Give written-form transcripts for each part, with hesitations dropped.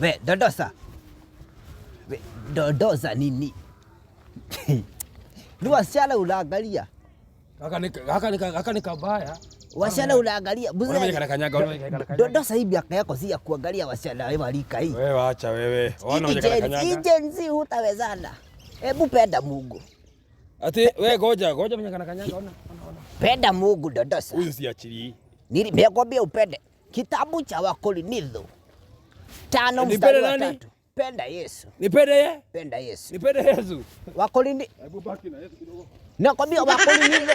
We, dodosa. We, dodosa nini? Ni wasichana unaangalia. Kaka ni kabaya. Wasichana unaangalia. Dodosa hii miaka yako si ya kuangalia wasichana wewe rika hii. Wewe acha wewe. Ona unakanyaga. Agency hutawezana. Hebu penda Mungu. Ati wewe goja mwenye kanyaga ona. Penda Mungu dodosa. Huyu si achili. Nimekwambia upende. Kitabu cha Wakorintho 5:3. Penda Yesu. Nipende ye? Penda Yesu. Nipende Yesu. Wakorintho. Hebu baki na Yesu kidogo. Nakwambia Wakorintho.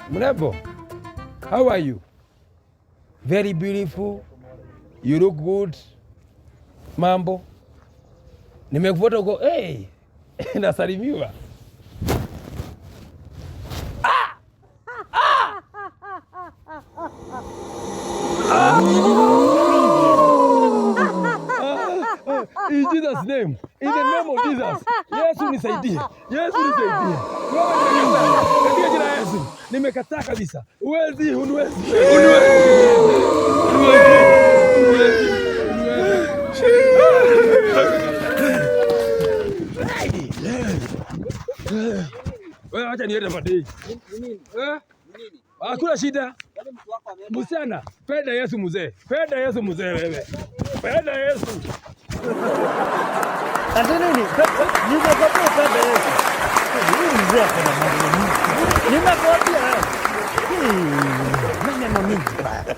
Mrembo, how are you? Very beautiful. You look good. Mambo. Nimekufuata huko. Hey. Nasalimiwa. In Jesus' name. In the name of Jesus. Yesu nisaidie. Yesu nisaidie. Katika jina la Yesu. Nimekataa kabisa. Uwezi, unwezi. Wewe acha niende madei. Nini? Hakuna shida. Msichana, penda Yesu mzee. Penda Yesu mzee wewe. Penda Yesu. Nini? Nimekwambia penda Yesu. Huyu mzee kuna mambo mingi. Nimekwambia. Maneno mingi baya.